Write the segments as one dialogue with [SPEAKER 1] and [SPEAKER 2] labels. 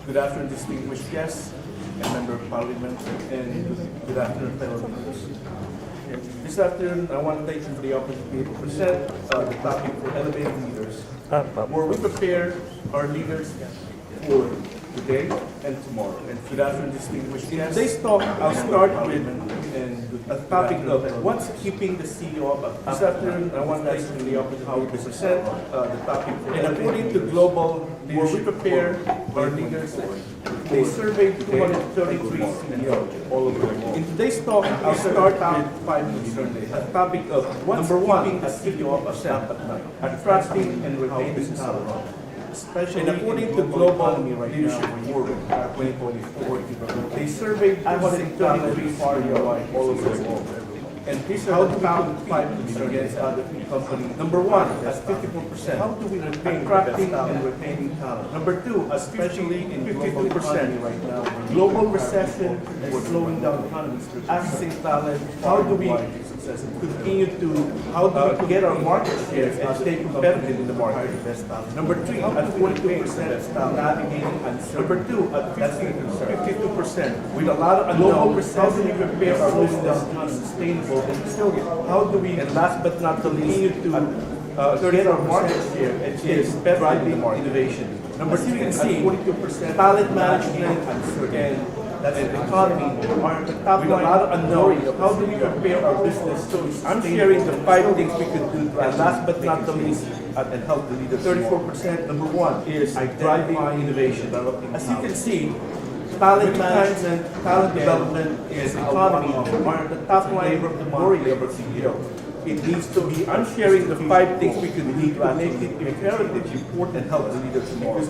[SPEAKER 1] Good afternoon, distinguished guests and member of parliament, and good afternoon, fellow members. This afternoon, I want to thank you for the opportunity to present the topic for elevated leaders, where we prepare our leaders for today and tomorrow. And good afternoon, distinguished guests. In today's talk, I'll start with a topic of what's keeping the CEO up. This afternoon, I want to thank you for the opportunity to present the topic for and according to global where we prepare our leaders. They surveyed 233 CEOs all over the world. In today's talk, I'll start with 5 concerns. A topic of what's keeping the CEO up at night, attracting and retaining talent. Especially and according to Global Leadership Forum 2024, they surveyed 233 CEOs all over the world. And these are the top 5 concerns against other companies. Number 1, at 54%. How do we retain attracting and retaining talent? Number 2, especially in 52% right now. Global recession and slowing down economies. Accessing talent. How do we continue to get our market share and stay competitive in the market? Number 3, at 42%, navigating uncertainty. Number 2, at 52%, with a lot of global recession, how do we prepare our business to be sustainable and resilient? How do we, and last but not the least, to get our market share and driving innovation? Number 3, at 42%, talent management and that's the economy are the top with a lot of unknowns. How do we prepare our business so I'm sharing the 5 things we could do, and last but not the least, and help the leader. 34%, number 1, is driving innovation. As you can see, talent management, talent development, is economy are the top line of the glory of our CEO. It needs to be, I'm sharing the 5 things we could do to make it imperative, important, and help the leaders tomorrow.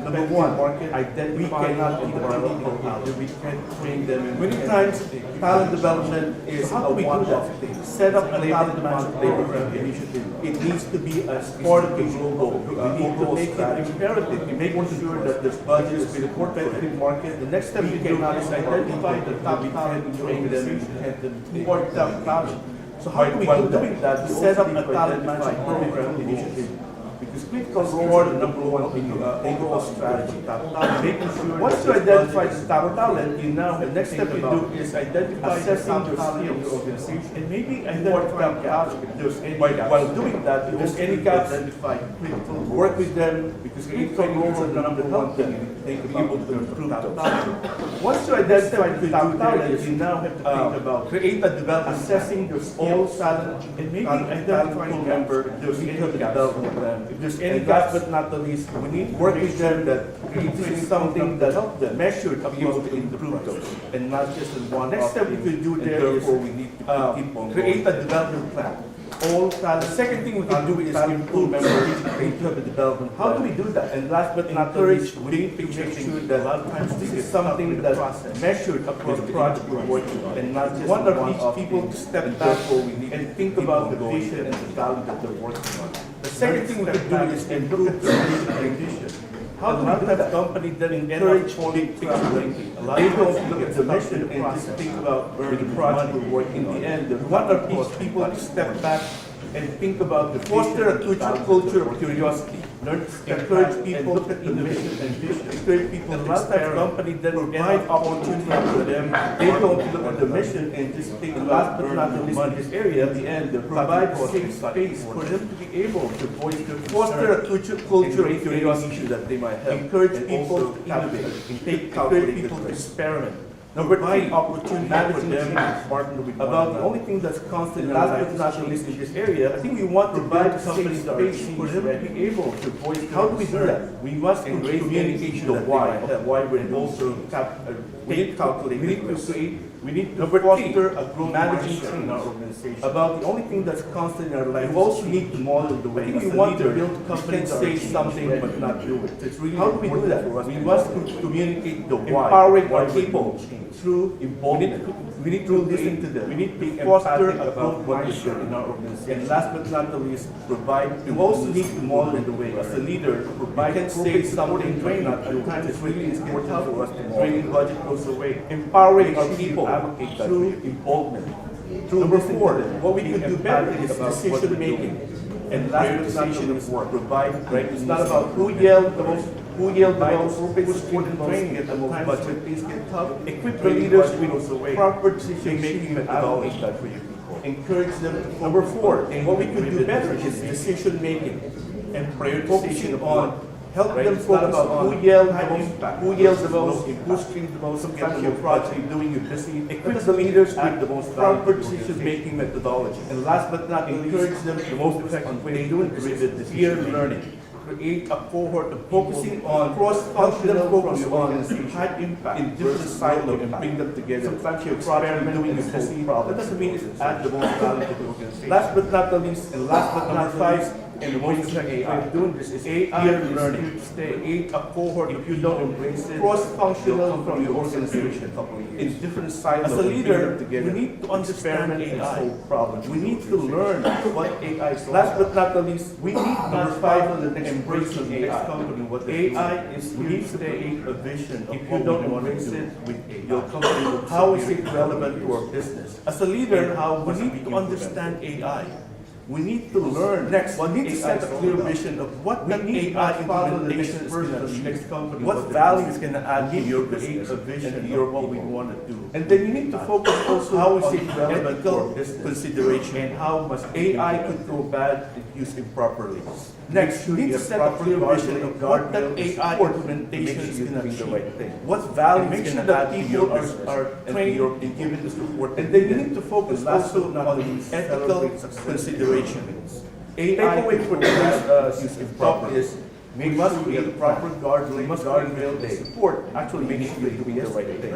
[SPEAKER 1] Number 1, market identity. We cannot develop talent. We can train them. Many times, talent development is how do we do that? Set up a talent management program initiative. It needs to be as part of the global. We need to make it imperative. We make sure that there's budgets with a competitive market. The next step we cannot is identify the top talent, train them, and import top talent. So how do we do that? We set up a talent management program initiative. Because critical role the number 1 in overall strategy, top talent. Making sure once you identify the top talent, you now the next step you do is identify assessing your skills in your organization and maybe identify gaps. If there's any while doing that, if there's any gaps, identify critical work with them because critical roles are the number 1 thing they can be able to improve top talent. Once you identify the top talent, you now have to think about create a development, assessing your skills, talent, and maybe identifying member there's any development plan. If there's any gaps, but not the least, we need to work with them that creating something that helps them measured to be able to improve those, and not just in one. Next step we could do there is we need to keep on create a development plan. All talent. The second thing we can do is improve members into the development. How do we do that? And last but not the least, we need to make sure that a lot of times this is something that's measured across the project we're working on, and not just one of each people to step back and think about the vision and the value that they're working on. The second thing we can do is improve the vision. How do we have a company that encourage big picture thinking? They don't look at the mission and just think about where the project we're working on. In the end, they want our people to step back and think about the foster a culture of curiosity. Encourage people look at the mission and vision. Encourage people to start a company that provide opportunity for them. They don't look at the mission and just think last but not the least in this area. At the end, they provide a safe space for them to be able to voice their foster a culture of curiosity that they might have. Encourage people to innovate. Encourage people to experiment. Number 3, opportunity for them to partner with about the only thing that's constant, last but not the least in this area. I think we want to provide companies space for them to be able to voice. How do we do that? We must embrace communication the why we're also calculate. We need to create. We need to foster a growth mindset in our organization. About the only thing that's constant in our life. We also need to model the way we want to build companies that say something but not do it. It's really how do we do that? We must communicate the why. Empowering our people through involvement. We need to listen to them. We need to foster a growth mindset in our organization. And last but not the least, provide. We also need to model the way as a leader. Provide can say something train not at times it's really important for us to training budget goes away. Empowering our people through involvement. Number 4, what we could do better is decision making. And last decision of work. Provide, right? It's not about who yelled the most
[SPEAKER 2] who yield the most, who support the most, get the most budget, things get tough. Equip the leaders with proper decision-making methodology. Encourage them to number 4, and what we could do better is decision-making and prioritization on help them focus on who yields the most, who streams the most, sometimes your project you're doing, you're busy. Equip the leaders with the most proper decision-making methodology. And last but not least, encourage them the most effective way of doing this is peer learning. Create a cohort of focusing on cross-functional focus on high impact in different silos and bring them together. Sometimes you're doing a busy problem. That doesn't mean it's add the most value to the organization. Last but not the least, and last but not 5, and the most effective way of doing this is peer learning. Create a cohort, if you don't embrace it, cross-functional from your organization in different silos. As a leader, we need to understand AI and solve problems. We need to learn what AI is. Last but not the least, we need not fight the next embrace the next company. What AI is here to create a vision. If you don't embrace it with your company, how is it relevant to our business? As a leader, we need to understand AI. We need to learn. Next, we need to set a clear vision of what that AI implementation is going to be. Next company, what value is going to add to your business, a vision, and what we want to do. And then you need to focus also how is it relevant to our business consideration and how much AI could go bad if used improperly. Next, you need to set a clear vision of what that AI implementation is going to achieve. What value is going to add to your business are trained and given the support. And then you need to focus also on ethical considerations. AI for this use improperly is we must create proper guardrail support. Actually, make sure you're doing the right thing.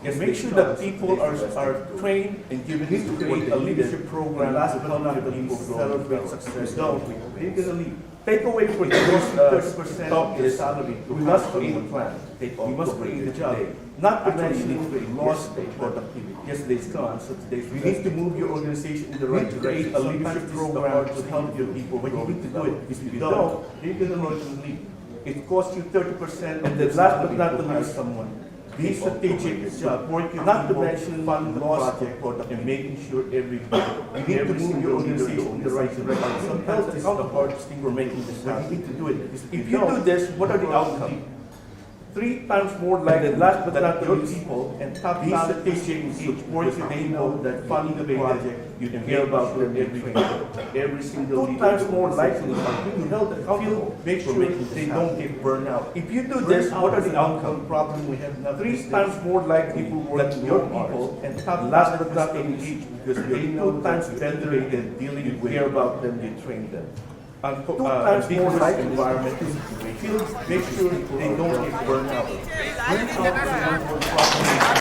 [SPEAKER 2] Yes, make sure that people are trained and given to create a leadership program to help the people celebrate success. No, they're going to lead. Takeaway for the 30% top is salary. We must create a plan. We must create a job. Not to mention lost productivity. Yesterday's gone, so today's we need to move your organization in the right direction. A leadership program to help your people. But you need to do it. If you don't, you're going to run to leave. It costs you 30%, and then last but not the least, someone. Be strategic, not to mention fund the project and making sure everybody, you need to move your organization in the right direction. Sometimes it's the hardest thing we're making this happen. You need to do it. If you do this, what are the outcomes? 3 times more likely, last but not the least, people and top strategic support they know that funding the project, you can hear about them every single 2 times more likely to help accountable, make sure they don't get burned out. If you do this, what are the outcome problem we have now? 3 times more likely people work with your people and top last but not the least, because they know 2 times better than dealing with care about them, you train them. 2 times more like environment is make sure they don't get burned out. Burnout